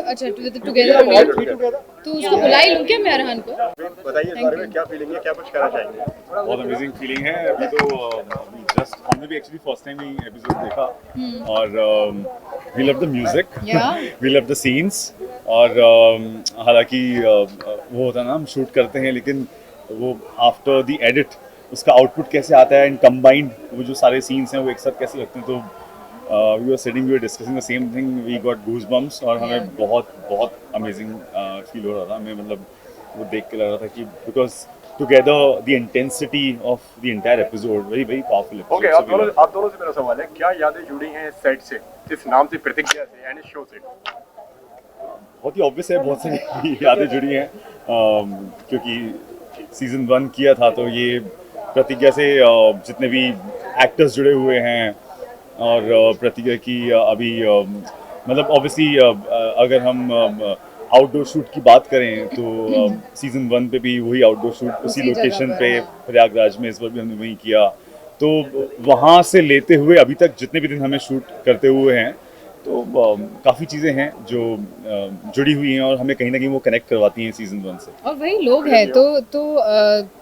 अच्छा टुगेदर तो उसको बुला ही लूँ क्या मैं अरहान को? बताइए इस बारे में क्या फीलिंग है, क्या कुछ कहना चाहेंगे? बहुत अमेजिंग फीलिंग है। अभी तो जस्ट हमने भी एक्चुअली फर्स्ट टाइम ही एपिसोड देखा और we love the music, we love the scenes और हालांकि वो होता है ना, हम शूट करते हैं लेकिन वो आफ्टर द एडिट उसका आउटपुट कैसे आता है एंड कंबाइंड वो जो सारे सीन्स हैं वो एक साथ कैसे लगते हैं, तो we were sitting, we were discussing the same thing, we got goosebumps और हमें बहुत बहुत अमेजिंग फील हो रहा था। हमें मतलब वो देख के लग रहा था कि because together the intensity of the entire episode very very powerful. Okay, आप दोनों से मेरा सवाल है, क्या यादें जुड़ी हैं सेट से, इस नाम से, प्रतिज्ञा से एंड इस शो से? बहुत ही ऑब्वियस है, बहुत सारी यादें जुड़ी हैं क्योंकि सीजन 1 किया था तो ये प्रतिज्ञा से जितने भी एक्टर्स जुड़े हुए हैं और प्रतिज्ञा की अभी मतलब ऑब्वियसली अगर हम आउटडोर शूट की बात करें तो सीजन 1 पे भी वही आउटडोर शूट उसी लोकेशन पे प्रयागराज में, इस बार भी हमने वही किया। तो वहाँ से लेते हुए अभी तक जितने भी दिन हमें शूट करते हुए हैं तो काफ़ी चीज़ें हैं जो जुड़ी हुई हैं और हमें कहीं ना कहीं वो कनेक्ट करवाती हैं सीजन 1 से। और वही लोग हैं तो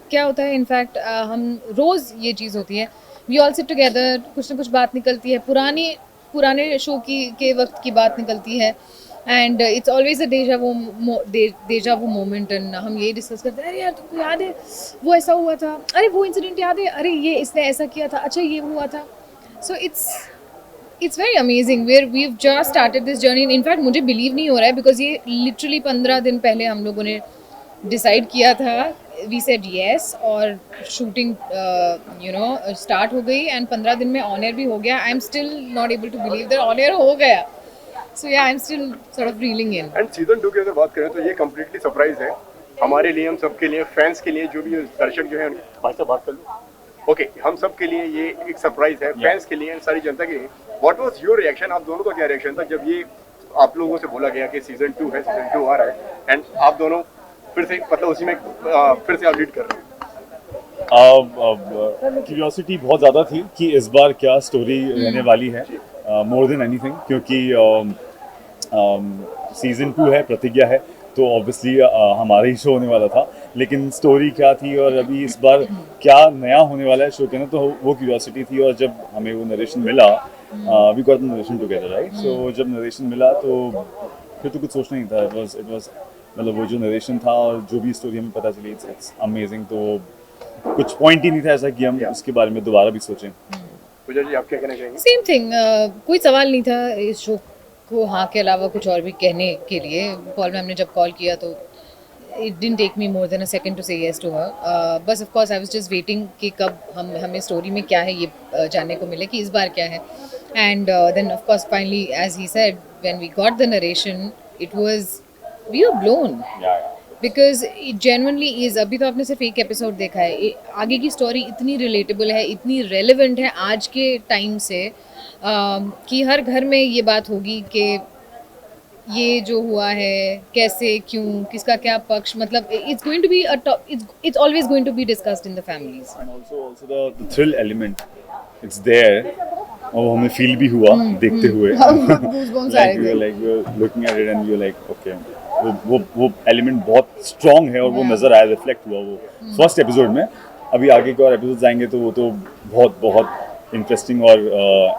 क्या होता है इनफैक्ट हम रोज़ ये चीज़ होती है, वी ऑल सिट टुगेदर, कुछ ना कुछ बात निकलती है, पुराने शो के वक्त की बात निकलती है एंड इट्स ऑलवेज अ डेजा वो मोमेंट एंड हम यही डिस्कस करते हैं, अरे यार तुमको याद है वो ऐसा हुआ था, अरे वो इंसिडेंट याद है, अरे ये इसने ऐसा किया था, अच्छा ये हुआ था। So it's very amazing where we have just started this journey. In fact मुझे बिलीव नहीं हो रहा है बिकॉज ये लिटरली 15 दिन पहले हम लोगों ने डिसाइड किया था, वी सेड येस और शूटिंग स्टार्ट हो गई एंड 15 दिन में ऑन एयर भी हो गया। I am still not able to believe that on air हो गया। So yeah I am still sort of reeling in. And season 2 की अगर बात करें तो ये कंप्लीटली सरप्राइज है हमारे लिए, हम सबके लिए, फैंस के लिए, जो भी दर्शक जो है भाई साहब बात कर लो। ओके, हम सब के लिए ये एक सरप्राइज है, फैंस के लिए एंड सारी जनता के लिए। व्हाट वाज योर रिएक्शन, आप दोनों का क्या रिएक्शन था जब ये आप लोगों से बोला गया कि सीजन 2 है, सीजन 2 आ रहा है एंड आप दोनों फिर से मतलब उसी में फिर से आप लीड कर रहे हैं? क्यूरियोसिटी बहुत ज़्यादा थी कि इस बार क्या स्टोरी रहने वाली है, मोर देन एनीथिंग, क्योंकि सीजन 2 है, प्रतिज्ञा है, तो ऑब्वियसली हमारा ही शो होने वाला था, लेकिन स्टोरी क्या थी और अभी इस बार क्या नया होने वाला है शो के ना, तो वो क्यूरियोसिटी थी। और जब हमें वो नरेशन मिला, we got the narration together right, so जब नरेशन मिला तो फिर तो कुछ सोचना ही था, इट वाज मतलब वो जो नरेशन था और जो भी स्टोरी हमें पता चली, इट्स अमेजिंग। तो कुछ पॉइंट ही नहीं था ऐसा कि हम उसके बारे में दोबारा भी सोचें। पूजा जी, आप क्या कहना चाहेंगे? सेम थिंग, कोई सवाल नहीं था इस शो को हाँ के अलावा कुछ और भी कहने के लिए। पॉल मैम ने जब कॉल किया तो it didn't take me more than a second to say yes to her. बस of course I was just waiting कि कब हमें स्टोरी में क्या है ये जानने को मिले कि इस बार क्या है। And then of course finally as he said when we got the narration it was we were blown because it genuinely is. अभी तो आपने सिर्फ एक एपिसोड देखा है, आगे की स्टोरी इतनी रिलेटेबल है, इतनी रेलेवेंट है आज के टाइम से कि हर घर में ये बात होगी कि ये जो हुआ है कैसे, क्यों, किसका क्या पक्ष, मतलब it's going to be it's always going to be discussed in the families. And also the thrill element it's there, और हमें फील भी हुआ देखते हुए, like we were looking at it and we were like okay, वो element बहुत strong है और वो नजर आया, रिफ्लेक्ट हुआ वो फर्स्ट एपिसोड में। अभी आगे के और एपिसोड्स आएंगे तो वो तो बहुत बहुत इंटरेस्टिंग और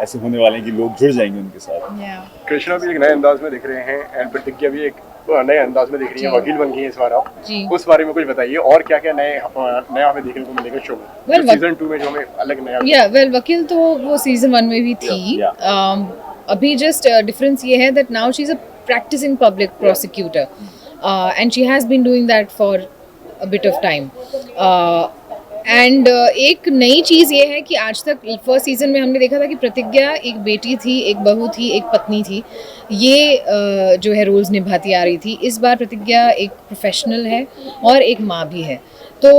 ऐसे होने वाले हैं कि लोग जुड़ जाएंगे उनके साथ। कृष्णा भी एक नए अंदाज में दिख रहे हैं एंड प्रतिज्ञा भी एक नए अंदाज में दिख रही है, वकील बन गई है इस बार आप, उस बारे में कुछ बताइए और क्या क्या नया हमें देखने को मिलेगा शो में सीजन 2 में, जो हमें अलग नया। वकील तो वो सीजन 1 में भी थी। अभी जस्ट डिफरेंस ये है that now she is a practicing public prosecutor and she has been doing that for a bit of time and एक नई चीज़ ये है कि आज तक फर्स्ट सीजन में हमने देखा था कि प्रतिज्ञा एक बेटी थी, एक बहू थी, एक पत्नी थी, ये जो है रोल्स निभाती आ रही थी। इस बार प्रतिज्ञा एक प्रोफेशनल है और एक माँ भी है, तो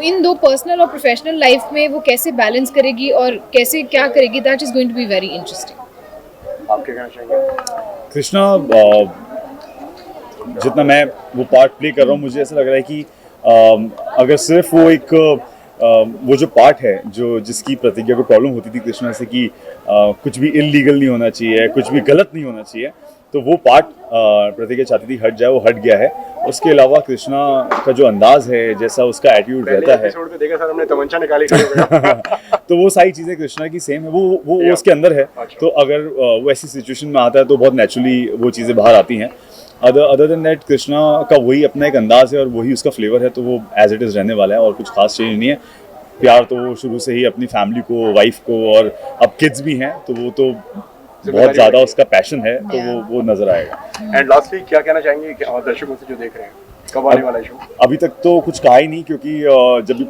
इन दो पर्सनल और प्रोफेशनल लाइफ में वो कैसे बैलेंस करेगी और कैसे क्या करेगी, that is going to be very interesting. आप क्या कहना चाहेंगे? कृष्णा, जितना मैं वो पार्ट प्ले कर रहा हूँ, मुझे ऐसा लग रहा है कि अगर सिर्फ वो एक वो जो पार्ट है जो जिसकी प्रतिज्ञा को प्रॉब्लम होती थी कृष्णा से कि कुछ भी इलीगल नहीं होना चाहिए, कुछ भी गलत नहीं होना चाहिए, तो वो पार्ट प्रतिज्ञा चाहती थी हट जाए, वो हट गया है। उसके अलावा कृष्णा का जो अंदाज है, जैसा उसका एटीट्यूड रहता है, एपिसोड में देखा सर हमने तमंचा निकाली खड़े हो गए। तो वो सारी चीज़ें कृष्णा की सेम है, वो उसके अंदर है। तो अगर वो ऐसी सिचुएशन में आता है तो बहुत नेचुरली वो चीज़ें बाहर आती हैं। अदर देन दैट कृष्णा का वही अपना एक अंदाज है और वही उसका फ्लेवर है, तो वो एज इट इज़ रहने वाला है और कुछ खास चेंज नहीं है। प्यार तो वो शुरू से ही अपनी फैमिली को, वाइफ को, और अब किड्स भी हैं, तो वो तो बहुत ज़्यादा उसका पैशन है, तो वो नज़र आएगा। एंड लास्टली क्या कहना चाहेंगे कि दर्शकों से जो देख रहे हैं, कब आने वाला है शो? अभी तक तो कुछ कहा ही नहीं, क्योंकि जब भी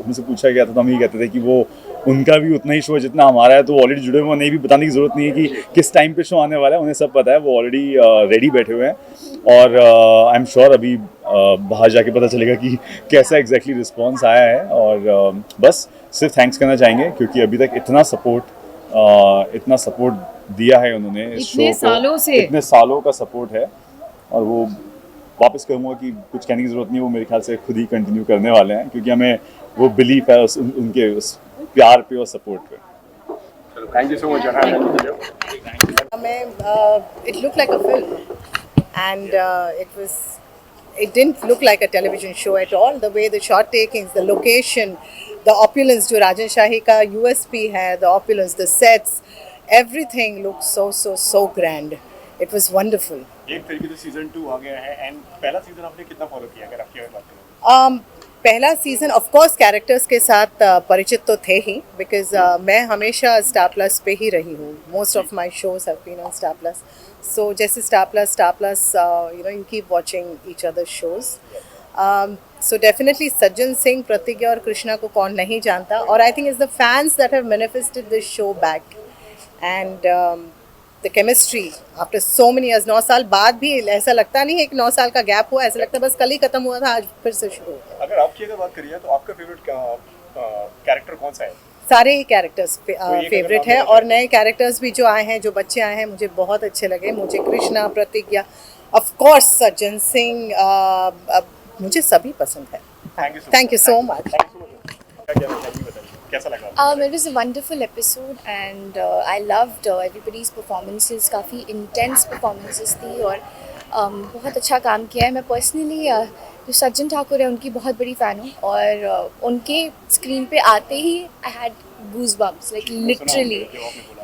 हमसे पूछा गया था तो हम ये कहते थे कि वो उनका भी उतना ही शो है जितना हमारा है, तो ऑलरेडी जुड़े हुए, उन्हें भी बताने की ज़रूरत नहीं है कि किस टाइम पे शो आने वाला है, उन्हें सब पता है, वो ऑलरेडी रेडी बैठे हुए हैं। और आई एम श्योर अभी बाहर जाके पता चलेगा कि कैसा एग्जैक्टली रिस्पॉन्स आया है। और बस सिर्फ थैंक्स करना चाहेंगे, क्योंकि अभी तक इतना सपोर्ट दिया है उन्होंने इस शो को, इतने सालों का सपोर्ट है। और वो वापस कहूँगा कि कुछ कहने की ज़रूरत नहीं है, वो मेरे ख्याल से खुद ही कंटिन्यू करने वाले हैं, क्योंकि हमें वो बिलीफ है उनके उस प्यार पे और सपोर्ट पे। Thank you so much. It looked like a film, and it didn't look like a television show at all. The way the shot takings, the location, the opulence, जो राजन शाही का USP है, the opulence, the sets, everything looked so grand. It was wonderful. एक तरीके से season 2 आ गया है, and पहला season आपने कितना फॉलो किया अगर आपकी बात करें? पहला सीज़न ऑफ कोर्स कैरेक्टर्स के साथ परिचित तो थे ही, बिकॉज मैं हमेशा स्टार प्लस पे ही रही हूँ. Most of my shows have been on Star Plus. So जैसे Star Plus you keep watching each other shows. So definitely Sajjan Singh, प्रतिज्ञा और कृष्णा को कौन नहीं जानता. और I think it's the fans that have manifested this show back. And the chemistry after so many years, 9 साल बाद भी ऐसा लगता नहीं है कि 9 साल का गैप हुआ. ऐसा लगता है बस कल ही खत्म हुआ था, आज फिर से शुरू हो. अगर आपकी बात करिए तो आपका फेवरेट कैरेक्टर कौन सा है? सारे ही कैरेक्टर्स फेवरेट है, और नए कैरेक्टर्स भी जो आए हैं, जो बच्चे आए हैं, मुझे बहुत अच्छे लगे. मुझे कृष्णा, प्रतिज्ञा, ऑफ कोर्स सज्जन सिंह, मुझे सभी पसंद है. Thank you so much. कैसा लगा? It was a wonderful episode and I loved everybody's performances. काफ़ी intense performances थी और बहुत अच्छा काम किया है. मैं पर्सनली जो सज्जन ठाकुर है उनकी बहुत बड़ी फ़ैन हूँ, और उनके स्क्रीन पे आते ही I had goose bumps, like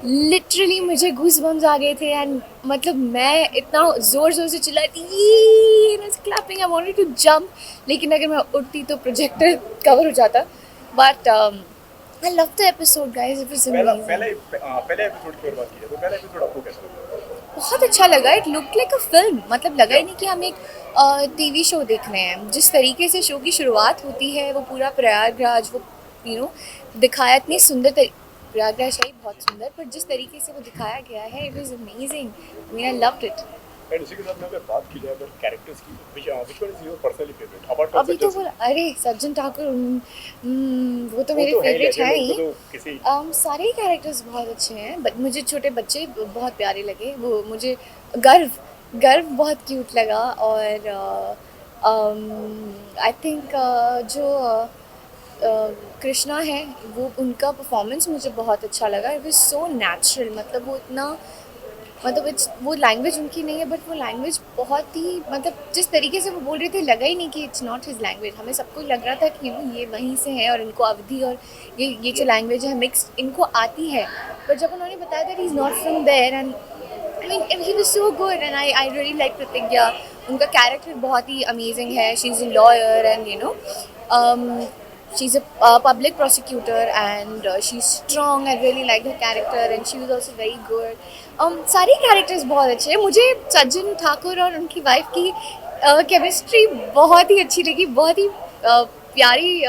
literally मुझे गूज बम्स आ गए थे. एंड मतलब मैं इतना ज़ोर से चिल्लाई थी, clapping, I wanted to jump, लेकिन अगर मैं उठती तो प्रोजेक्टर कवर हो जाता. But I loved the episode, guys. It was amazing. पहले एपिसोड की बात की है तो पहला एपिसोड आपको कैसा लगा? बहुत अच्छा लगा. It look like a film. मतलब लगा ही नहीं कि हम एक टीवी शो देख रहे हैं. जिस तरीके से शो की शुरुआत होती है, वो पूरा प्रयागराज, वो दिखाया इतनी सुंदर. प्रयागराज है बहुत सुंदर, पर जिस तरीके से वो दिखाया गया है, it was amazing. I loved it. And इसी के साथ में अगर बात की जाए अगर कैरेक्टर्स की, which one is your personally favorite? अभी तो बोला, अरे सज्जन ठाकुर, वो तो मेरे फेवरेट है ही. सारे ही कैरेक्टर्स बहुत अच्छे हैं, बट मुझे छोटे बच्चे बहुत प्यारे लगे. वो मुझे गर्व बहुत क्यूट लगा. और आई थिंक जो कृष्णा है, वो उनका परफॉर्मेंस मुझे बहुत अच्छा लगा. It was so natural. मतलब वो इतना, वो लैंग्वेज उनकी नहीं है, बट वो लैंग्वेज बहुत ही, मतलब जिस तरीके से वो बोल रहे थे, लगा ही नहीं कि इट्स नॉट हिज लैंग्वेज. हमें सबको लग रहा था कि ये वहीं से है और इनको अवधि और ये जो लैंग्वेज है मिक्स इनको आती है. पर जब उन्होंने बताया that he is not from there, and I mean he was so good. And I really like Pratigya. उनका कैरेक्टर बहुत ही अमेजिंग है. She is a lawyer and she's a public prosecutor and she's strong. I really liked her character and she was also very good. सारे characters बहुत अच्छे हैं. मुझे सज्जन ठाकुर और उनकी वाइफ की केमिस्ट्री बहुत ही अच्छी लगी. बहुत ही प्यारी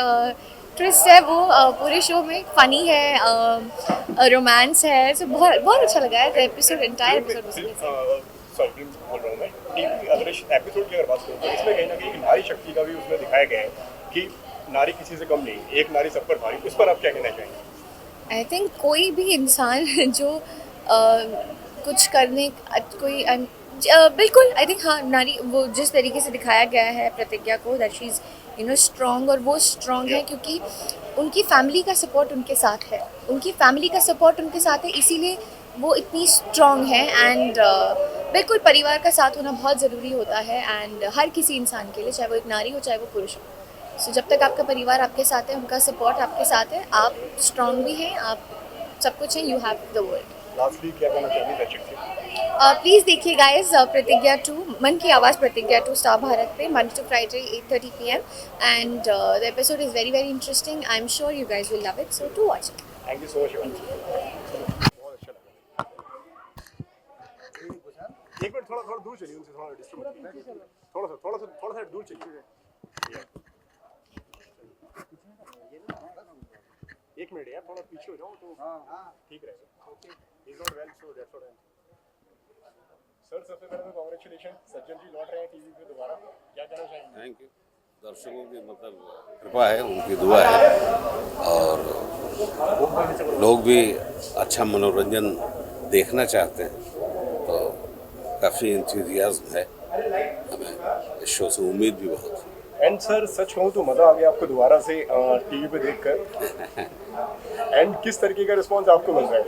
ट्विस्ट है वो पूरे शो में. फ़नी है, रोमांस है. सो बहुत अच्छा लगा है एपिसोड, एंटायर एपिसोड. सॉरी बोल रहा हूँ मैं. अगर एपिसोड की अगर बात करूँ तो इसमें कहीं ना कहीं नारी शक्ति का भी उसमें दिखाया गया है कि नारी किसी से कम नहीं, एक नारी सब पर भारी. उस पर आप क्या कहना चाहेंगे? आई थिंक कोई भी इंसान जो कुछ करने कोई बिल्कुल, आई थिंक हाँ, नारी वो जिस तरीके से दिखाया गया है प्रतिज्ञा को, दैट शी इज़ स्ट्रॉन्ग. और वो स्ट्रॉन्ग है क्योंकि उनकी फैमिली का सपोर्ट उनके साथ है. इसीलिए वो इतनी स्ट्रॉन्ग है. एंड बिल्कुल परिवार का साथ होना बहुत ज़रूरी होता है एंड हर किसी इंसान के लिए, चाहे वो एक नारी हो चाहे वो पुरुष हो। सो जब तक आपका परिवार आपके साथ है, उनका सपोर्ट आपके साथ है, आप स्ट्रांग भी हैं, आप सब कुछ हैं, you have the world. Lastly क्या कहना चाहेंगे दर्शक से? प्लीज़ देखिए गाइस प्रतिज्ञा 2, मन की आवाज़ प्रतिज्ञा 2 स्टार भारत पे Monday to Friday 8:30 PM and the episode is very very interesting. I am sure you guys will love it, so to watch it. Thank you so much Shivangi. बहुत अच्छा लगा। एक मिनट, थोड़ा थोड़ा दूर चलिए, उनसे थोड़ा डिस्टर्ब थोड़ा सा दूर चलिए। एक मिनट यार, थोड़ा पीछे हो जाओ तो ठीक रहेगा। Okay, is not well, so that's what. Sir सबसे पहले तो कांग्रेचुलेशन, सज्जन जी लौट रहे हैं टीवी पे दोबारा, क्या कहना चाहेंगे? Thank you. दर्शकों की मतलब कृपा है, उनकी दुआ है और लोग भी अच्छा मनोरंजन देखना चाहते हैं, तो काफ़ी इंथुजियाज्म है हमें इस शो से, उम्मीद भी बहुत है। एंड सर सच कहूँ तो मज़ा आ गया आपको दोबारा से टीवी पे देखकर। एंड किस तरीके का रिस्पांस आपको मिल रहा है?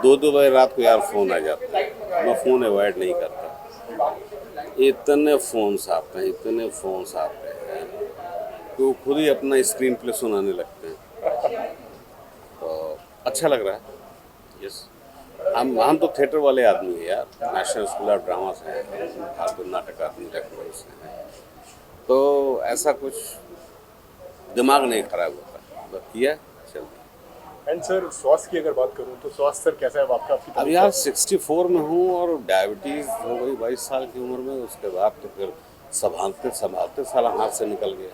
2-2 बजे रात को यार फ़ोन आ जाता है, मैं फ़ोन अवॉइड नहीं करता। इतने फ़ोन्स आते हैं कि वो खुद ही अपना स्क्रीन प्ले सुनाने लगते हैं, तो अच्छा लग रहा है। यस, हम तो थिएटर वाले आदमी हैं यार, नेशनल स्कूल ऑफ ड्रामा से हैं, ठाकुर नाटक आदमी लखनऊ से हैं, तो ऐसा कुछ दिमाग नहीं खराब होता, बस किया चलता। एंड सर स्वास्थ्य की अगर बात करूं तो स्वास्थ्य सर कैसा है आपका? आपकी अब यार 64 में हूँ और डायबिटीज़ हो गई 22 साल की उम्र में, उसके बाद तो फिर संभालते साला हाथ से निकल गया।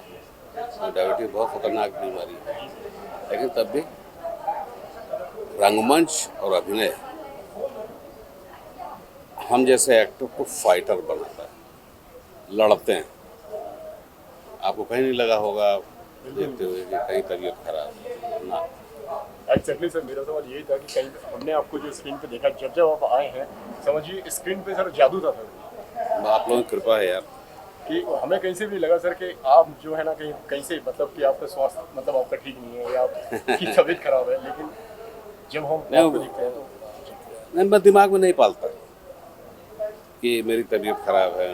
तो डायबिटीज़ बहुत खतरनाक बीमारी है, लेकिन तब भी रंगमंच और अभिनय हम जैसे एक्टर को फाइटर बनाता है, लड़ते हैं। आपको कहीं नहीं लगा होगा देखते हुए कि कहीं तबीयत खराब है ना। एक्जेक्टली सर, मेरा सवाल यही था कि कहीं हमने आपको जो स्क्रीन पे देखा, जब जब आप आए हैं समझिए स्क्रीन पे सर जादू था सर। आप लोगों की कृपा है यार। कि हमें कहीं से भी लगा सर कि आप जो है ना कहीं से मतलब कि आपका स्वास्थ्य मतलब आपका ठीक नहीं है या आपकी तबीयत खराब है, लेकिन जब हम आपको देखते हैं तो मैं दिमाग में नहीं पालता कि मेरी तबीयत खराब है।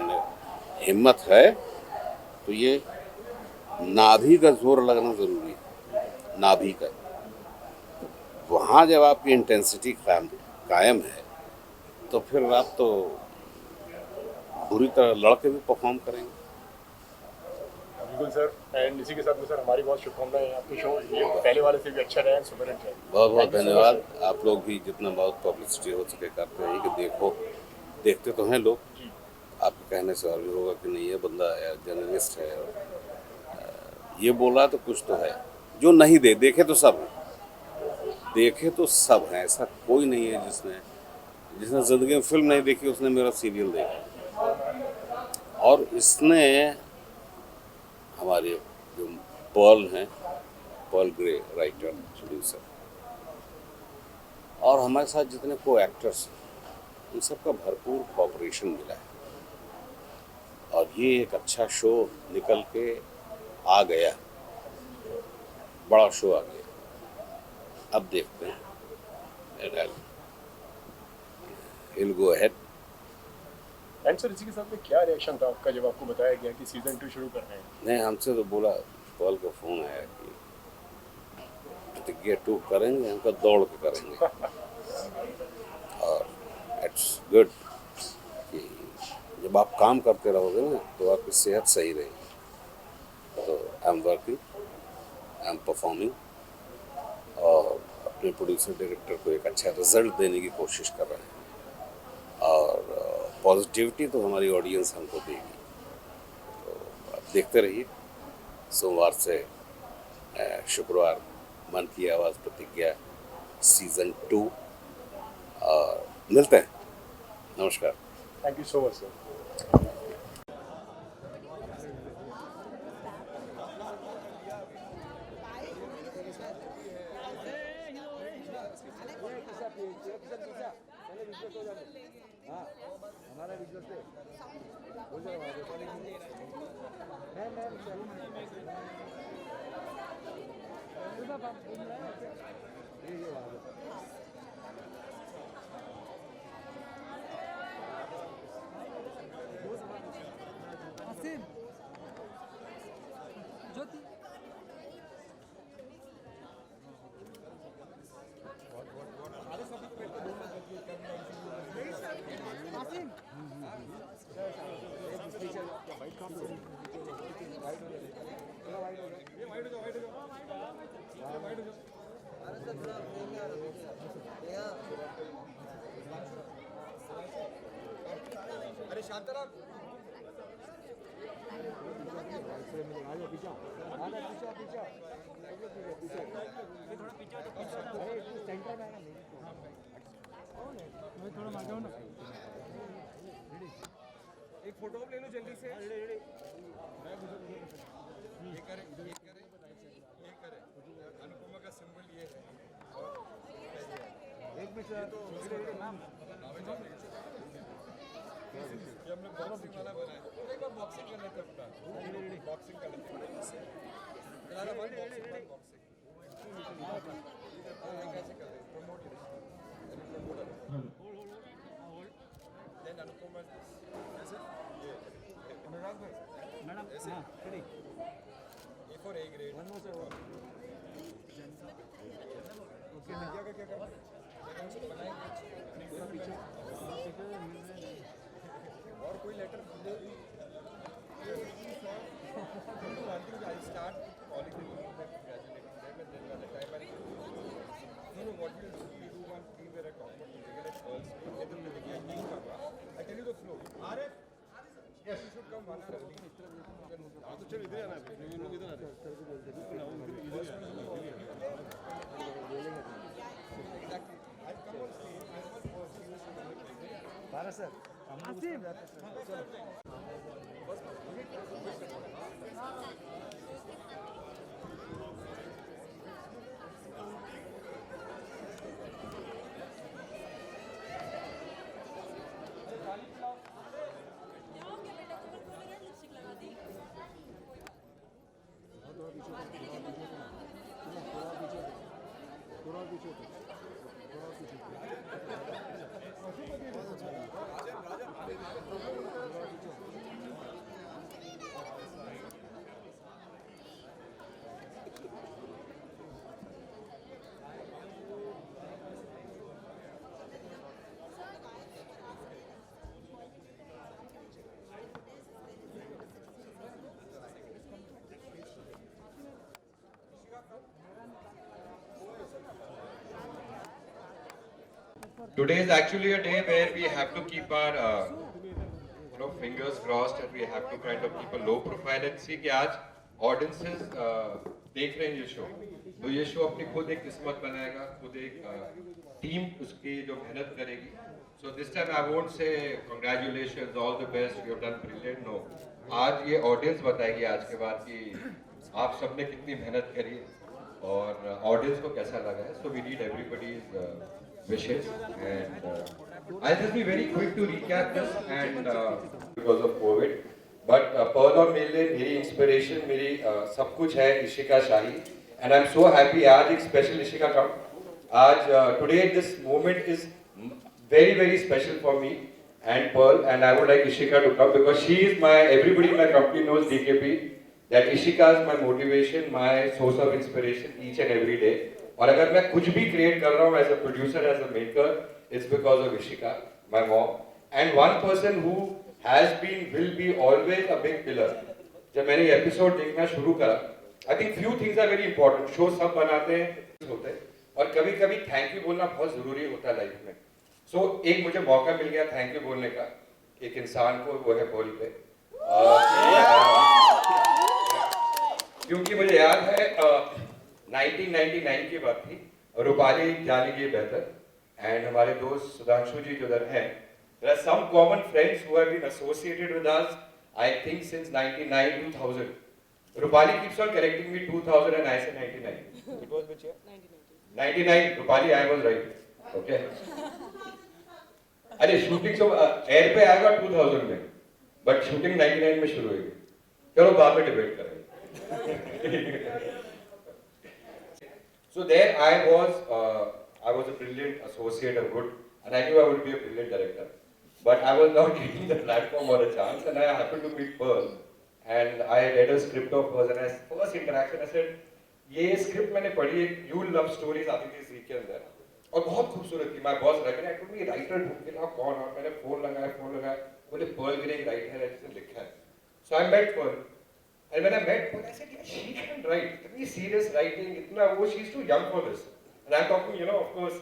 हिम्मत है तो ये नाभि का जोर लगना ज़रूरी है, नाभि का। वहाँ जब आपकी इंटेंसिटी कायम है तो फिर आप तो पूरी तरह लड़के भी परफॉर्म करेंगे। बिल्कुल सर। एंड इसी के साथ में सर हमारी बहुत शुभकामनाएं, आपके शो ये पहले वाले से भी अच्छा रहे, सुपर हिट रहे। बहुत बहुत धन्यवाद। आप लोग भी जितना बहुत पब्लिसिटी हो सके करते हैं कि देखते तो हैं लोग, आपके कहने से और भी होगा कि नहीं ये बंदा जर्नलिस्ट है और ये बोला तो कुछ तो है। जो नहीं देखे तो सब हैं, ऐसा कोई नहीं है जिसने ज़िंदगी में फिल्म नहीं देखी उसने मेरा सीरियल देखा। और इसने हमारे जो पर्ल ग्रे राइटर प्रोड्यूसर और हमारे साथ जितने को एक्टर्स हैं, उन सबका भरपूर कोऑपरेशन मिला है और ये एक अच्छा शो निकल के आ गया, बड़ा शो आ गया। अब देखते हैं, He'll go ahead. And sir इसी के साथ में क्या रिएक्शन था आपका जब आपको बताया गया कि सीजन 2 शुरू कर रहे हैं? नहीं, हमसे तो बोला, पॉल का फ़ोन आया कि प्रतिज्ञा 2 करेंगे, हम कहा दौड़ के करेंगे। और इट्स गुड कि जब आप काम करते रहोगे ना तो आपकी सेहत सही रहेगी। तो I am working, I am performing और अपने प्रोड्यूसर डायरेक्टर को एक अच्छा रिजल्ट देने की कोशिश कर रहे हैं और पॉजिटिविटी तो हमारी ऑडियंस हमको देगी। तो आप देखते रहिए। सोमवार से शुक्रवार मन की आवाज़ प्रतिज्ञा सीज़न 2 और मिलते हैं। नमस्कार। Thank you so much sir. अरे शांताराम एक फोटो ले लो जल्दी से ये करे अनुपमा का सिंबल ये है एक मिनट तो ये हम लोग बॉक्सिंग वाला बनाए एक बार बॉक्सिंग कर लेते हैं बॉक्सिंग कर लेते हैं कैसे कर रहे हैं प्रमोट देन अनुपमा ऐसे ये अनुराग भाई मैडम ऐसे A for A grade one more sir okay media का क्या करना है बनाएंगे और कोई letter I start calling them, congratulating them, and then by the time I what we do one thing where I talk about music and girls, I tell you the flow. Yes, you should come 1 hour early. तो चल इधर आना है लोग इधर आते हैं exactly I come on stage I want to see you बारा सर आसिम चलो Today is actually a day where we have to keep our fingers crossed and we have to kind of keep a low profile and see कि आज audiences देख रहे हैं ये show, तो ये शो अपनी खुद एक किस्मत बनाएगा, खुद एक टीम उसकी जो मेहनत करेगी. So this time I won't say congratulations, all the best, you have done brilliant. No, आज ये audience बताएगी आज के बाद कि आप सबने कितनी मेहनत करी और audience को कैसा लगा है. So we need everybody's wishes and I'll just be very quick to recap this and because of COVID. But Pearl और मेरे लिए मेरी inspiration, मेरी सब कुछ है इशिका शाही and I'm so happy आज एक special इशिका का आज today this moment is very very special for me and Pearl and I would like Ishika to come because she is my everybody in my company knows DKP that Ishika is my motivation, my source of inspiration each and every day. और अगर मैं कुछ भी create कर रहा हूँ as a producer, as a maker, it's because of Ishika, my mom, and one person who has been, will be always a big pillar. जब मैंने ये episode देखना शुरू करा, I think few things are very important. Show सब बनाते हैं होते हैं और कभी-कभी thank you बोलना बहुत जरूरी होता है लाइफ में. So एक मुझे मौका मिल गया thank you बोलने का एक इंसान को, वो है बोल पे. क्योंकि मुझे याद है 1999 की बात थी और रूपाली जानेगी बेहतर एंड हमारे दोस्त सुधांशु जी जो उधर हैं, there are some common friends who have been associated with us I think since 99-2000. Rupali keeps on correcting me 2000 and I say 99. It was which year? 99. Rupali, I was right. Okay. अरे shooting तो air पे आएगा 2000 में but shooting 99 में शुरू हुई. चलो बाद में डिबेट करेंगे. So there I was a brilliant associate, a good, and I knew I would be a brilliant director. But I was not getting the platform or a chance, and I happened to meet Pearl, and I read a script of hers, and I first interaction I said, ये script मैंने पढ़ी है, you love stories आती थी इसके अंदर, और बहुत खूबसूरत थी. My boss recognized me, writer ढूंढ के लाओ कौन, और मैंने फोन लगाया, बोले पर्ल गिरे एक राइटर है जिसने लिखा है. So I met Pearl. And when I met Pearl, I said, yeah, she can write. इतनी serious writing, इतना वो, she's too young for this. And I'm talking, you know, of course,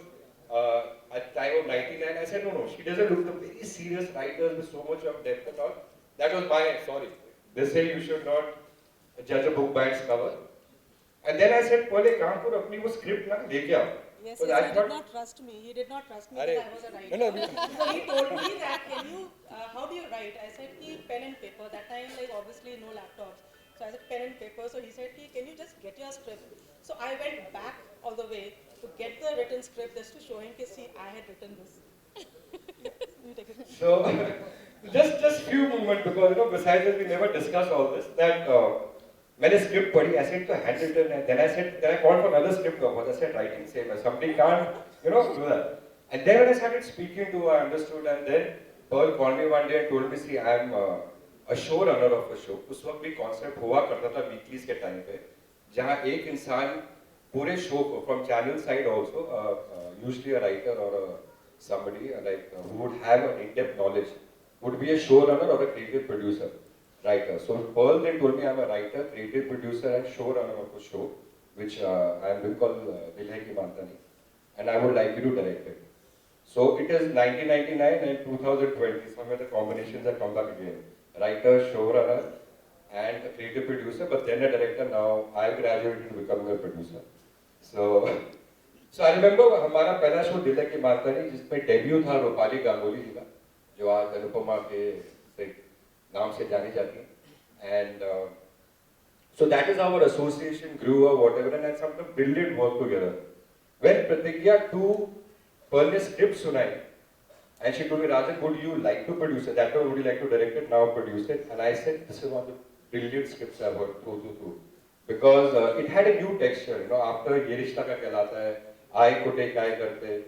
at the time of 99, I said, no, she doesn't look the very serious writers with so much of depth and all. That was my, sorry. They say you should not judge a book by its cover. And then I said, Pearl, एक काम करो, अपनी वो script ना लेके आओ. Yes, So yes, I he thought, did not trust me. He did not trust me Arre, that I was a writer. no, no, So he told me that, can you, how do you write? I said, pen and paper. That time, like, obviously no laptops. So I said, pen and paper. So he said, can you just get your script? So I went back all the way to get the written script just to show him, see, I had written this. You take it. So, just few moments, because, you know, besides this, we never discussed all this, that मैंने script पढ़ी, ऐसे तो hand written है. Then I called for another script because I said writing same as somebody can't, you know, do that. And then when I started speaking to her, I understood. And then Pearl called me one day and told me, see, I am a showrunner of a show. उस वक्त भी concept हुआ करता था weeklies के time पे, जहाँ एक इंसान पूरे show को from channel side also, usually a writer or somebody like who would have an in-depth knowledge, would be a showrunner or a creative producer. Writer. So Pearl then told me I'm a writer, creative producer and showrunner of a show, which I am doing called Dil Hai Ki Mantani, and I would like you to direct it. So it is 1999 and 2020, somewhere the combinations have come back again. Writer, showrunner and a creative producer, but then a director. Now I graduated to becoming a producer. So I remember हमारा पहला show दिल है की मांतनी, जिसमें debut था रूपाली गांगुली जी का, जो आज अनुपमा के नाम से जानी जाती है. And so that is how our association grew or whatever, and had some brilliant work together. When Pratigya 2 Pearl ने script सुनाई, and she told me, Rajan, would you like to produce it? That time, would you like to direct it? Now produce it. And I said, this is one of the brilliant scripts I've heard through. Because it had a new texture, you know, after ये रिश्ता का कहलाता है, आए कुटे काय करते.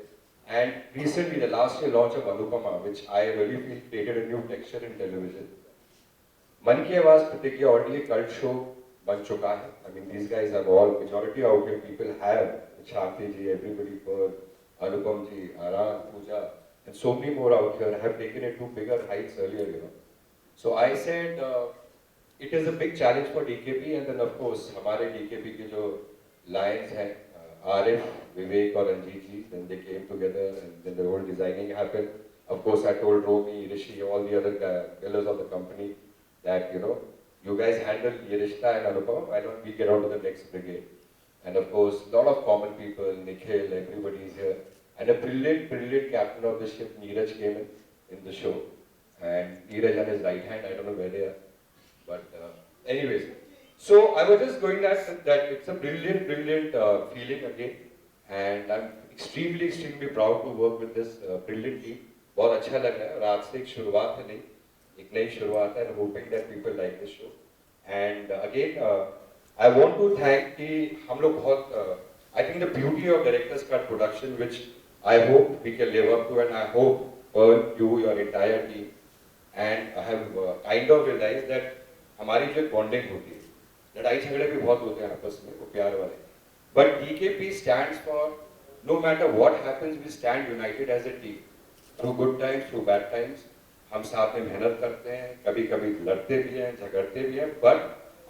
And recently, the last year launch of Anupama, which I really feel created a new texture in television. मन की आवाज प्रतिज्ञा already cult show बन चुका है. I mean, these guys have all, majority out here people have Shanti ji, everybody, Pearl, Anupam ji, Arhaan, Pooja, and so many more out here have taken it to bigger heights earlier, you know. So I said it is a big challenge for DKP, and then of course हमारे DKP के जो lions हैं, Arif, Vivek और Ranjit ji, then they came together and then the whole designing happened. Of course I told Romy, Rishi, all the other pillars of the company, that, you know, you guys handle Yirishta and Anupama, why don't we get on to the next brigade? And of course, a lot of common people, Nikhil, everybody is here. And a brilliant captain of the ship, Neeraj, came in the show. And Neeraj on his right hand, I don't know where they are. But anyways, so I was just going that it's a brilliant feeling again. And I'm extremely proud to work with this brilliant team. बहुत अच्छा लग रहा है, और आज से एक शुरुआत है नहीं, एक नई शुरुआत है, and hoping that people like this show. And again, I want to thank कि हम लोग बहुत, I think the beauty of director's cut production, which I hope we can live up to, and I hope Pearl, you, your entire team, and I have kind of realized that हमारी जो bonding होती है, लड़ाई झगड़े भी बहुत होते हैं आपस में, वो प्यार वाले. But DKP stands for, no matter what happens, we stand united as a team. Through good times, through bad times, हम साथ में मेहनत करते हैं, कभी कभी लड़ते भी हैं, झगड़ते भी हैं, but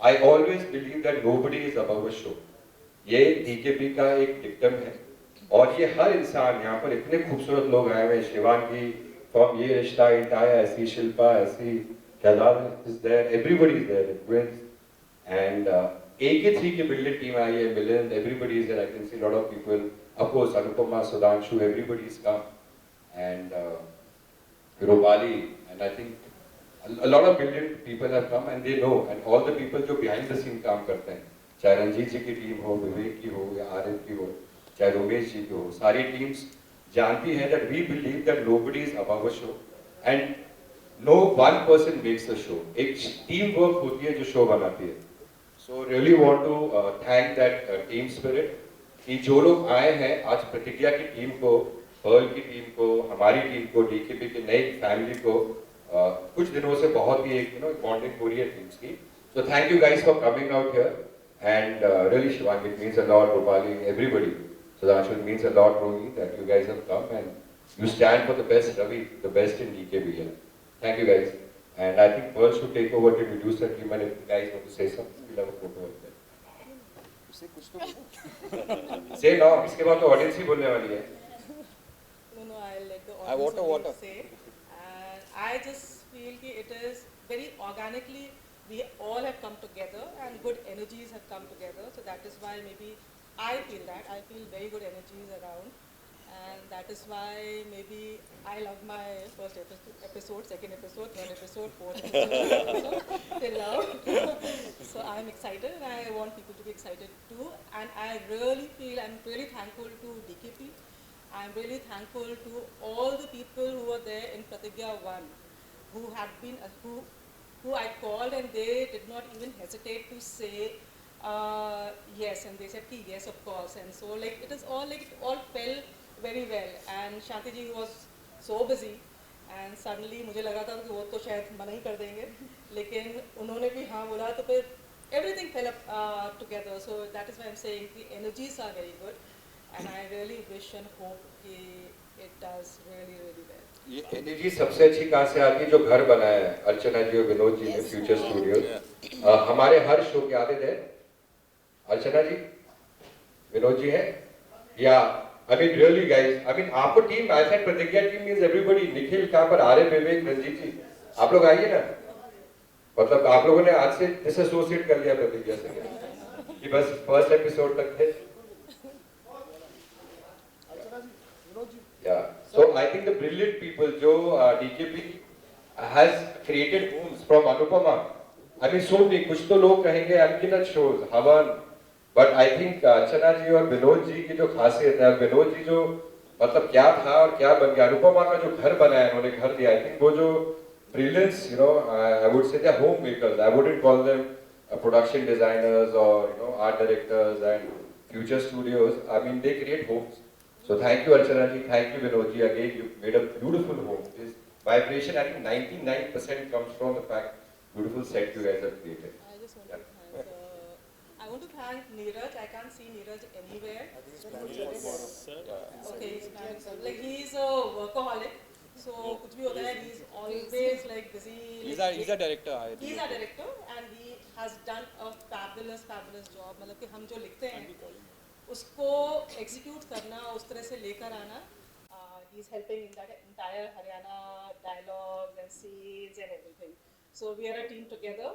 I always believe that nobody is above a show. ये DKP का एक डिक्टम है, और ये हर इंसान, यहाँ पर इतने खूबसूरत लोग आए हुए हैं, शिवांगी, from ये रिश्ता, इंटाया, ऐसी शिल्पा, ऐसी कैलाल is there, everybody is there, it wins. And AK3 की बिल्डिंग टीम आई है, Milind, everybody is there, I can see a lot of people, of course, Anupama, Sudhanshu, everybody is come. And Rupali, and I think a lot of brilliant people have come, and they know, and all the people जो behind the scene काम करते हैं, चाहे रंजीत जी की team हो, विवेक की हो, या आरिफ की हो, चाहे रोमेश जी की हो, सारी टीम्स जानती हैं that we believe that nobody is above a show, and no one person makes a show. एक team work होती है जो show बनाती है. So really want to thank that team spirit कि जो लोग आए हैं आज प्रतिज्ञा की टीम को, पर्ल की टीम को, हमारी टीम को, डीकेपी की नई फैमिली को, कुछ दिनों से बहुत ही एक बॉन्डिंग हो रही है टीम्स की. So thank you guys for coming out here, and really Shivangi, it means a lot, Rupali, everybody. So actually it means a lot, Rohi, that you guys have come and you stand for the best, Ravi, the best in DKBL. Thank you guys. And I think Pearl should take over to introduce the team, and if you guys want to say something, we'll have a photo of them. Say now, इसके बाद तो audience ही बोलने वाली है. No, I'll let the audience say. And I just feel that it is very organically, we all have come together and good energies have come together. So that is why maybe I feel that. I feel very good energies around. And that is why maybe I love my first episode, second episode, third episode, fourth episode, till now. So I'm excited and I want people to be excited too. And I really feel, I'm really thankful to DKP. I'm really thankful to all the people who were there in Pratigya 1, who had been, who I called and they did not even hesitate to say yes, and they said yes, of course. And so like it all fell very well. And Shanti ji was so busy, and suddenly मुझे लगा था कि वो तो शायद मना ही कर देंगे, लेकिन उन्होंने भी हाँ बोला तो फिर everything fell up together. So that is why I'm saying the energies are very good, and I really wish and hope it does really well. ये एनर्जी सबसे अच्छी कहाँ से आती है? जो घर बनाया है अर्चना जी और विनोद जी ने फ्यूचर स्टूडियोज. हमारे हर शो के आदित्य है अर्चना जी, विनोद जी है. या I mean really guys, I mean आपको टीम, I said प्रतिज्ञा टीम means everybody. निखिल कहाँ पर, आर्य, विवेक, रंजीत जी, आप लोग आइए ना. मतलब आप लोगों ने आज से डिसएसोसिएट कर लिया प्रतिज्ञा से कि बस फर्स्ट एपिसोड तक थे. Yeah. So I think the brilliant people, जो DKP has created homes from Anupama. I mean so many. कुछ तो लोग कहेंगे अनगिनत shows, हवन. But I think अर्चना जी और विनोद जी की जो खासियत है, विनोद जी जो मतलब क्या था और क्या बन गया, अनुपमा का जो घर बनाया उन्होंने, घर दिया. I think वो जो brilliance, you know, I would say they're homemakers. I wouldn't call them production designers or art directors and future studios. I mean they create homes. So thank you Archana ji, thank you Vinod ji. Again, you made a beautiful home. This vibration, I think 99% comes from the fact beautiful set you guys have created. I want to thank Neeraj. I can't see Neeraj anywhere. Okay, he's planning. Like he's a workaholic. So कुछ भी होता है, he's always like busy. He's a director. He's a director and he has done a fabulous job. मतलब कि हम जो लिखते हैं उसको execute करना, उस तरह से लेकर आना. He's helping in that entire Haryana dialogues and scenes and everything. So we are a team together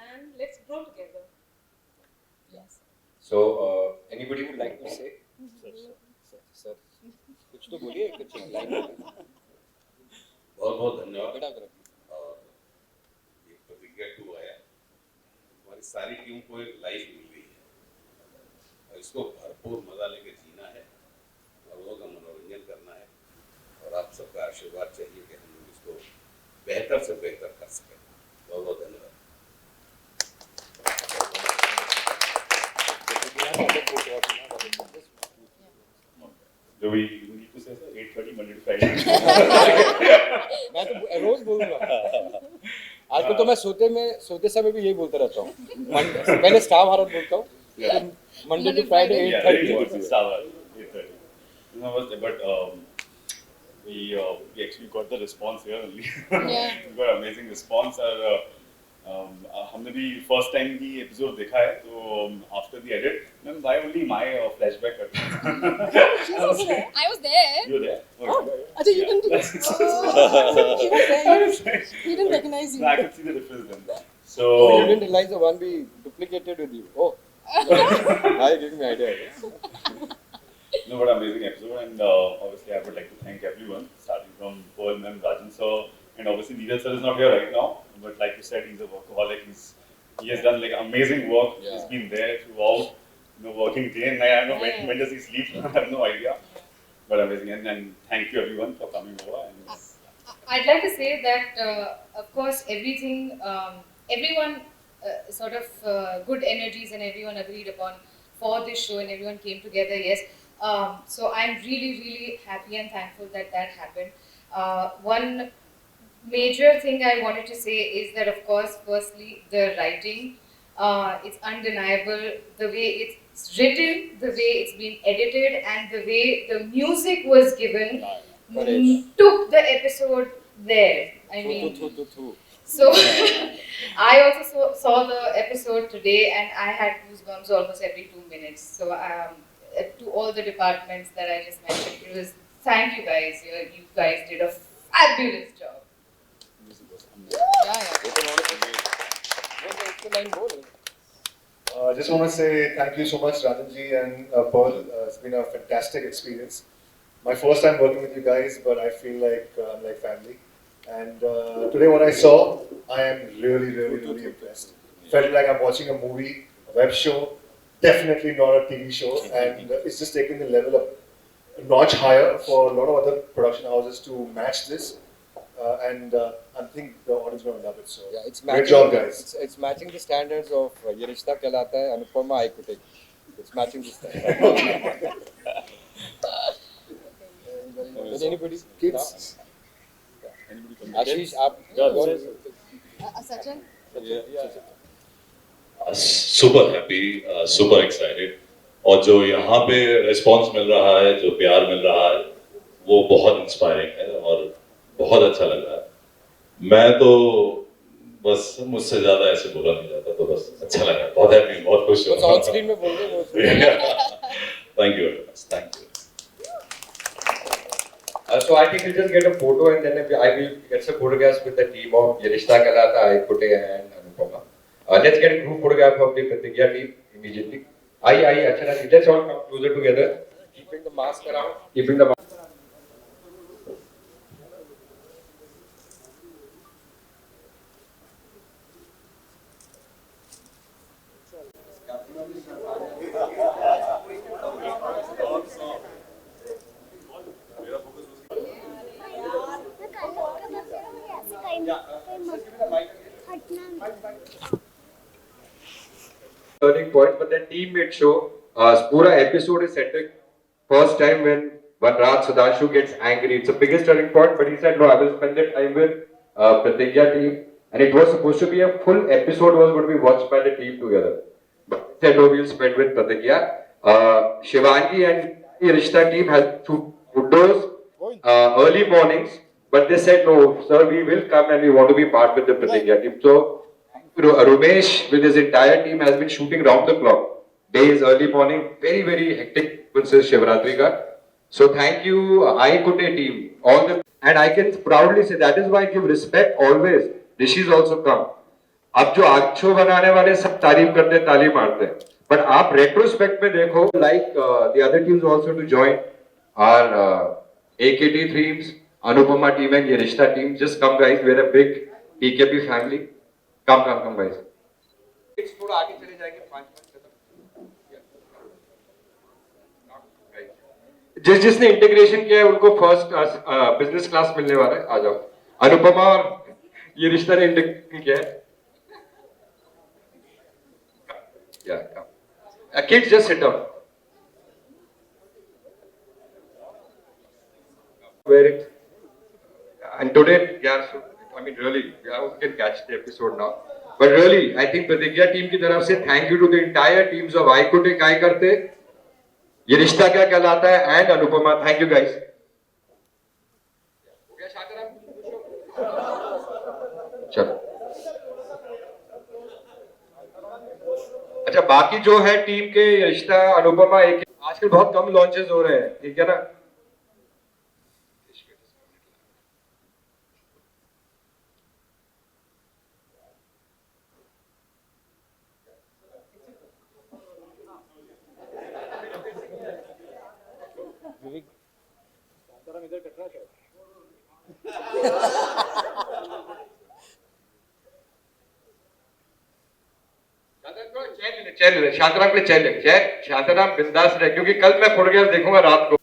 and let's grow together. Yes. So anybody would like to say? Sir कुछ तो बोलिए, कुछ लाइन. बहुत बहुत धन्यवाद. और ये प्रतिज्ञा 2 आया, हमारी सारी टीम को एक लाइफ मिल गई है और इसको भरपूर मजा लेके जीना है और लोगों का मनोरंजन करना है. और आप सबका आशीर्वाद चाहिए कि हम लोग इसको बेहतर से बेहतर कर सकें. बहुत बहुत धन्यवाद. Do we need to say 8:30 Monday to Friday? मैं तो रोज बोलूँगा. आजकल तो मैं सोते समय भी यही बोलता रहता हूँ. पहले स्टार भारत बोलता हूँ, Monday to Friday 8:30. Star 8:30. No, but we actually got the response here only. Yeah. We got amazing response. हमने भी फर्स्ट टाइम की एपिसोड देखा है, तो after the edit ma'am why only my flashback करते हैं. I was there. You were there? Ajay, you didn't. He was there. He didn't recognize you. No, I could see the difference then. So You didn't realize the one we duplicated with you. Oh, now you're giving me idea. no, what an amazing episode, and obviously I would like to thank everyone, starting from Pearl ma'am, Rajan sir, and obviously Neeraj sir is not here right now, but like you said, he's a workaholic. He has done like amazing work. Yeah. He's been there throughout, working day and night. I don't know when does he sleep. I have no idea, but amazing. And thank you everyone for coming over. And I'd like to say that, of course, everyone sort of good energies and everyone agreed upon for this show and everyone came together, yes. So I'm really, really happy and thankful that happened. One major thing I wanted to say is that, of course, firstly, the writing, it's undeniable, the way it's it's written, the way it's been edited, and the way the music was given took the episode there. I mean, so I also saw the episode today, and I had goosebumps almost every 2 minutes. So to all the departments that I just mentioned, it was thank you guys. You guys did a fabulous job. Just want to say thank you so much, Rajanji and Pearl. It's been a fantastic experience. My first time working with you guys, but I feel like I'm like family. And today, what I saw, I am really impressed. Felt like I'm watching a movie, a web show, definitely not a TV show, and it's just taking the level up a notch higher for a lot of other production houses to match this. And I think the audience is going to love it. So, Yeah, it's great job, guys. It's matching the standards of Ye Rishta Kehlata Hai, Anupama I Could Take. It's matching the standards. Anybody? Kids? Ashish, Sachin? Super happy super excited और जो यहाँ पे response मिल रहा है जो प्यार मिल रहा है वो बहुत इंस्पायरिंग है और बहुत अच्छा लग रहा है मैं तो बस मुझसे ज्यादा ऐसे बोला नहीं जाता तो बस अच्छा लगा बहुत हैप्पी बहुत खुश हूँ ऑन स्क्रीन में बोल रहे thank you very much thank you So I think we'll just get a photo and then I will get some photographs with the team of Ye Rishta Kehlata Hai, Kute and Anupama. Let's get a group photograph of the Pratigya team immediately. Achana, let's all come closer together. Keeping the mask around. Keeping the mask. Turning point, but then teammate show. Pura episode is centric. First time when Vanraj Sudhanshu gets angry, it's the biggest turning point. But he said, "No, I will spend the time with Pratigya team." And it was supposed to be a full episode was going to be watched by the team together. But he said, "No, we'll spend with Pratigya." Shivangi and the Rishta team has two outdoors early mornings, but they said, "No, sir, we will come and we want to be part with the Pratigya team." So. Rumesh with his entire team has been shooting round the clock. Days, early morning, very hectic sequences Shivratri ka. So thank you, Aikute team. All the and I can proudly say that is why I give respect always. Rishis also come. अब जो आग बनाने वाले सब तारीफ करते ताली मारते हैं बट आप रेट्रोस्पेक्ट में देखो like the other teams also to join are AKT teams, Anupama team and Ye Rishta team. Just come guys, we're a big PKP family. Come guys. It's थोड़ा आगे चले जाएंगे 5 मिनट जिसने इंटीग्रेशन किया है उनको फर्स्ट क्लास बिजनेस क्लास मिलने वाला है आ जाओ अनुपमा और ये रिश्ता ने इंटीग्रेशन किया है kids just sit down where it and today yeah so I mean, really, yeah, we can catch the episode now. But really, I think Pratigya team की तरफ से thank you to the entire teams of I Could Take, I करते, ये रिश्ता क्या कहलाता है and Anupama. Thank you guys. हो गया शांताराम? चलो. अच्छा बाकी जो है टीम के रिश्ता अनुपमा एक आजकल बहुत कम लॉन्चेस हो रहे हैं ठीक है ना चैन शांताराम के लिए चैन शांताराम बिंदास रहे क्योंकि कल मैं फोटोग्राफ देखूंगा रात को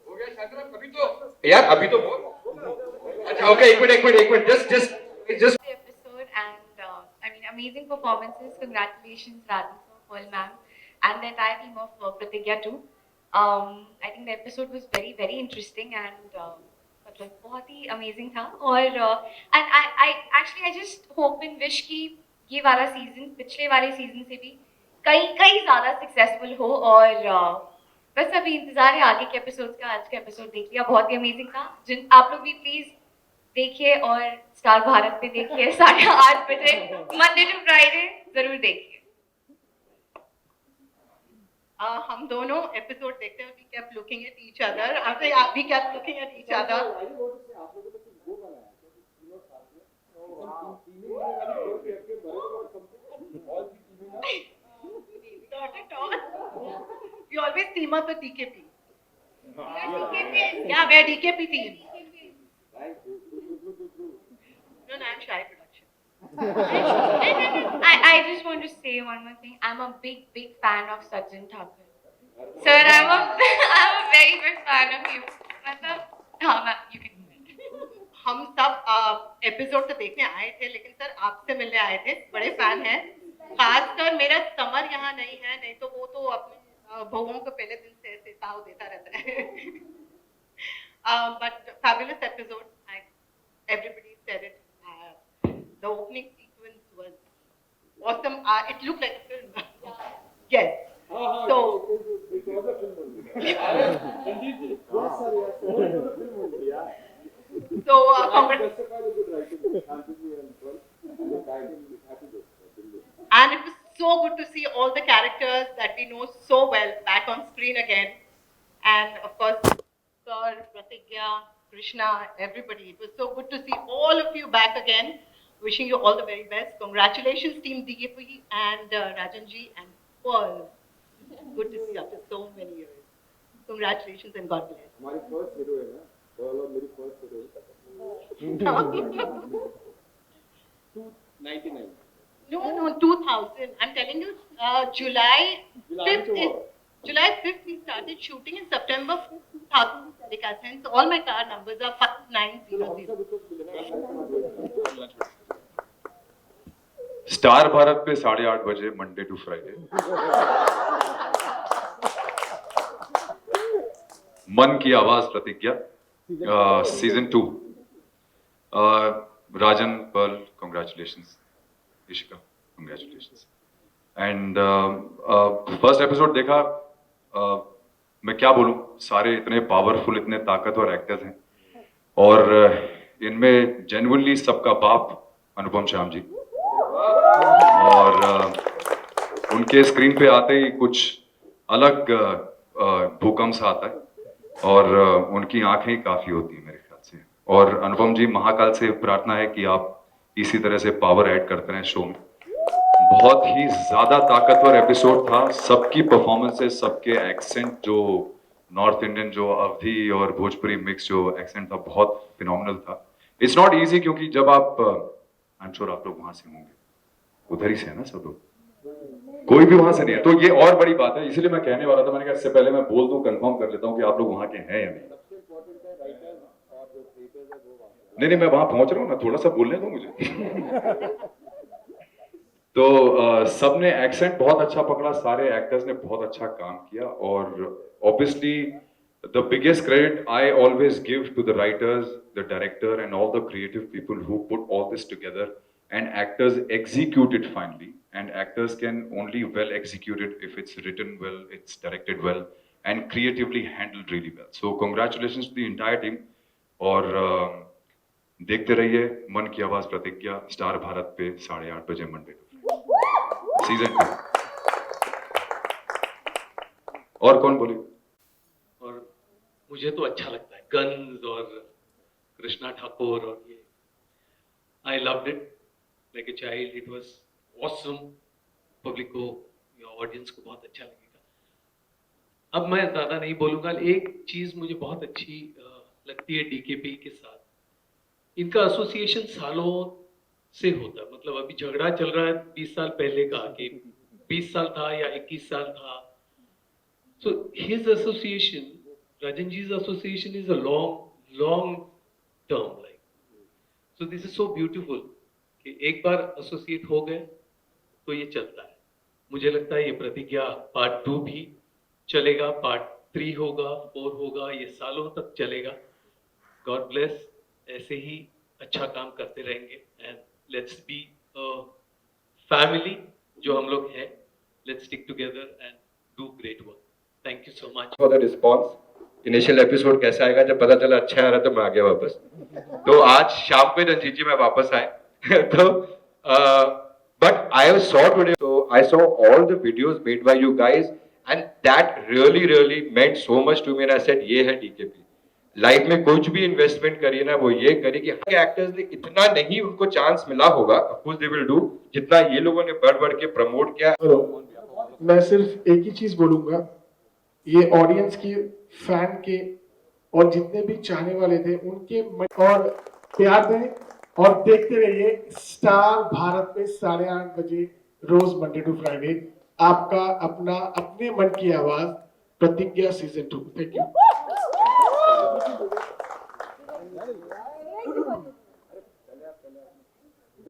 हो गया शांताराम अभी तो यार अभी तो अच्छा ओके एक minute just episode and I mean amazing performances. Congratulations Radhi sir, Pearl ma'am and the entire team of Pratigya too. I think the episode was very very interesting and मतलब बहुत ही amazing था और and I actually I just hope and wish कि ये वाला season पिछले वाले season से भी कई कई ज़्यादा successful हो और बस अभी इंतजार है आगे के episodes का। आज का episode देख लिया, बहुत ही amazing था। जिन आप लोग भी please देखिए और स्टार भारत पे देखिए 8:30 बजे मंडे टू फ्राइडे जरूर देखिए। हम दोनों एपिसोड देखते हैं, we kept looking at each other. After we kept looking at each other. Not at all. We always team up with DKP. Yeah, we're DKP team. No, I'm shy production. I just want to say one more thing. I'm a big fan of Sachin Thakur. Sir, I'm a very big fan of you. मतलब हाँ ma'am, you can. हम सब episode तो देखने आए थे, लेकिन sir आपसे मिलने आए थे, बड़े फैन हैं। खासकर मेरा समर यहाँ नहीं है, नहीं तो वो तो अपने बहुओं को पहले दिन से ऐसे ताव देता रहता है। But fabulous episode. Everybody said it. The opening sequence was awesome. It looked like a film. Yes. So. So, and it was so good to see all the characters that we know so well back on screen again. And of course, Gor, Pratigya, Krishna, everybody. It was so good to see all of you back again. Wishing you all the very best. Congratulations, Team DKP and Rajanji and Pearl. Good to see after so many years. Congratulations and God bless. हमारी first hero है ना, Pearl और मेरी first hero है। 299. No, 2000. I'm telling you, July 5th we started shooting in September 2000. Hence all my car numbers are 900. Star Bharat पे 8:30 बजे Monday to Friday मन Ki Awaaz Pratigya season 2 Rajan Pearl congratulations Ishika congratulations and first episode देखा मैं क्या बोलूं सारे इतने पावरफुल इतने ताकतवर एक्टर्स हैं और इनमें जेन्युइनली सबका बाप अनुपम श्याम जी और उनके स्क्रीन पे आते ही कुछ अलग भूकंप सा आता है और उनकी आंखें काफी होती हैं मेरे ख्याल से। और अनुपम जी महाकाल से प्रार्थना है कि आप इसी तरह से पावर ऐड करते रहें शो में। बहुत ही ज्यादा ताकतवर एपिसोड था, सबकी परफॉर्मेंसेस सबके एक्सेंट जो नॉर्थ इंडियन जो अवधी और भोजपुरी मिक्स जो एक्सेंट था बहुत फिनोमिनल था। इट्स नॉट इजी क्योंकि जब आप आई एम श्योर आप लोग वहां से होंगे, उधर ही से है ना सब लोग, कोई भी वहां से नहीं है, तो ये और बड़ी बात है। इसलिए मैं कहने वाला था, मैंने कहा इससे पहले मैं बोल दूं कंफर्म कर लेता हूं कि आप लोग वहां के हैं या नहीं। नहीं मैं वहां पहुंच रहा हूं ना, थोड़ा सा बोलने दो मुझे। तो सबने एक्सेंट बहुत अच्छा पकड़ा, सारे एक्टर्स ने बहुत अच्छा काम किया और obviously the biggest credit I always give to the writers, the director and all the creative people who put all this together and actors execute it finally, and actors can only well execute it if it's written well, it's directed well and creatively handled really well. So congratulations to the entire team और देखते रहिए मन की आवाज प्रतिज्ञा star Bharat पे 8:30 बजे Monday season 2। और कौन बोले? और मुझे तो अच्छा लगता है गन्स और कृष्णा ठाकुर और ये I loved it like a child. It was awesome. Public को या ऑडियंस को बहुत अच्छा लगेगा। अब मैं ज़्यादा नहीं बोलूँगा, एक चीज़ मुझे बहुत अच्छी लगती है डीकेपी के साथ, इनका एसोसिएशन सालों से होता है। मतलब अभी झगड़ा चल रहा है 20 साल पहले का कि 20 साल था या 21 साल था। So his association, Rajan ji's association is a long term like. So this is so beautiful. कि एक बार एसोसिएट हो गए तो ये चलता है। मुझे लगता है ये प्रतिज्ञा पार्ट 2 भी चलेगा, पार्ट 3 होगा, 4 होगा, ये सालों तक चलेगा। गॉड ब्लेस, ऐसे ही अच्छा काम करते रहेंगे एंड लेट्स बी फैमिली जो हम लोग हैं। Let's stick together and do great work. Thank you so much for the response. Initial episode कैसा आएगा, जब पता चला अच्छा आ रहा तो मैं आ गया वापस। तो आज शाम पे रंजीत जी मैं वापस आए तो बट आई सॉ टुडे, तो I saw all the videos made by you guys and that really meant so much to me. I said ये है डीकेपी। लाइफ में कुछ भी इन्वेस्टमेंट करिए ना, वो ये करिए कि हर एक्टर्स ने इतना नहीं उनको चांस मिला होगा, of course they will do, जितना ये लोगों ने बढ़ बढ़ के प्रमोट किया। मैं सिर्फ एक ही चीज बोलूंगा, ये ऑडियंस की, फैन के और जितने भी चाहने वाले थे उनके और प्यार दें और देखते रहिए स्टार भारत में 8:30 बजे रोज मंडे टू फ्राइडे। आपका अपना अपने मन Ki Awaaz Pratigya season 2। Thank you.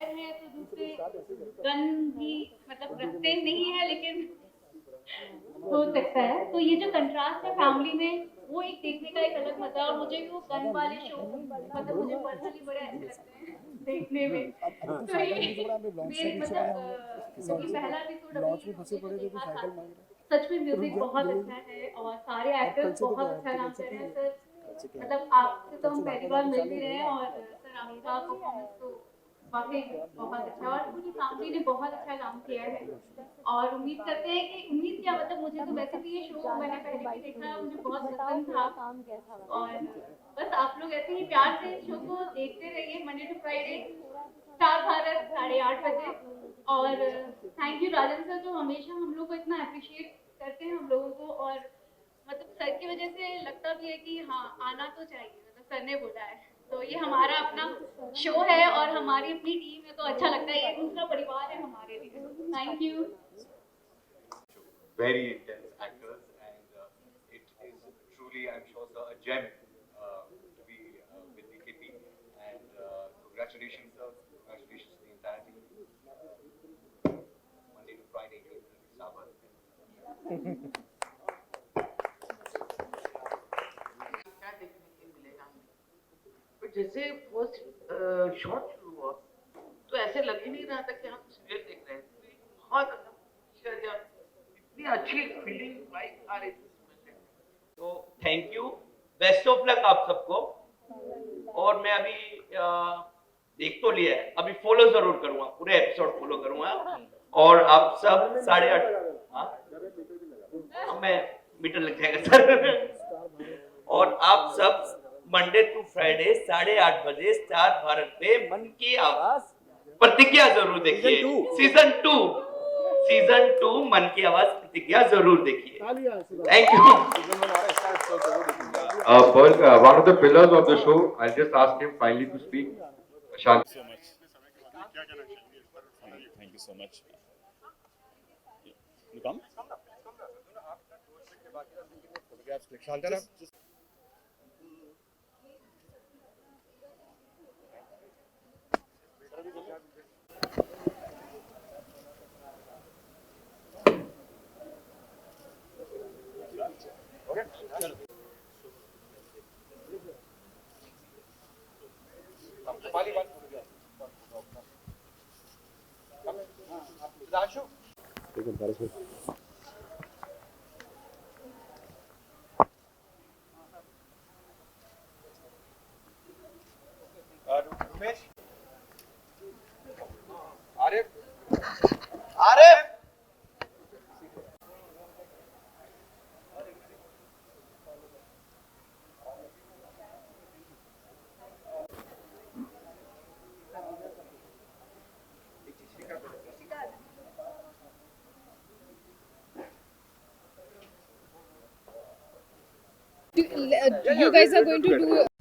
है तो दूसरे गन भी मतलब रखते नहीं है, लेकिन हो सकता है। तो ये जो कंट्रास्ट है फैमिली में, वो एक देखने का एक अलग मजा है। और मुझे भी वो गन वाले शो मतलब मुझे पर्सनली बड़े अच्छे लगते हैं देखने में। तो ये मतलब क्योंकि पहला एपिसोड अभी देखा था, सच में म्यूजिक बहुत अच्छा है और सारे एक्टर्स बहुत अच्छा काम कर रहे हैं सर। मतलब आपसे तो हम पहली बार मिल भी रहे हैं और सर आपका परफॉर्मेंस तो वाकई बहुत अच्छा, और पूरी फैमिली ने बहुत अच्छा काम किया है। और उम्मीद करते हैं कि, उम्मीद क्या मतलब, मुझे तो वैसे भी ये शो मैंने पहले भी देखा, मुझे बहुत पसंद था। और बस आप लोग ऐसे ही प्यार से इस शो को देखते रहिए, Monday to Friday star Bharat 8:30 बजे। और थैंक यू राजन सर, जो हमेशा हम लोग को इतना अप्रिशिएट करते हैं हम लोगों को। और मतलब सर की वजह से लगता भी है कि हाँ आना तो चाहिए, मतलब सर ने बोला है। तो ये हमारा अपना शो है और हमारी अपनी टीम है, तो अच्छा लगता है, ये दूसरा परिवार है हमारे लिए। Thank you. Very intense actors, and it is truly, I'm sure, sir, a gem to be with DKP. And congratulations, sir. Congratulations to the entire team. Monday to Friday, Star क्या देखने के लिए मिलेगा हमें। पर जैसे फर्स्ट शॉट शुरू हुआ तो ऐसे लग ही नहीं रहा था कि हम सीरियल देख रहे हैं। बहुत इतनी अच्छी फीलिंग वाइब आ रही थी इसमें से। तो thank you, best of luck आप सबको। और मैं अभी देख तो लिया है, अभी फॉलो जरूर करूंगा, पूरे एपिसोड फॉलो करूंगा। और आप सब 8:30, हाँ मैं मीटर लग जाएगा सर। और आप सब मंडे टू फ्राइडे 8:30 बजे स्टार भारत पे मन की आवाज प्रतिज्ञा जरूर देखिए। सीजन 2 मन की आवाज प्रतिज्ञा जरूर देखिए। Thank you. One of the pillars of the show, I'll just ask him finally to speak. Shanti. So much. Thank you so much. You come? Just You guys are going to do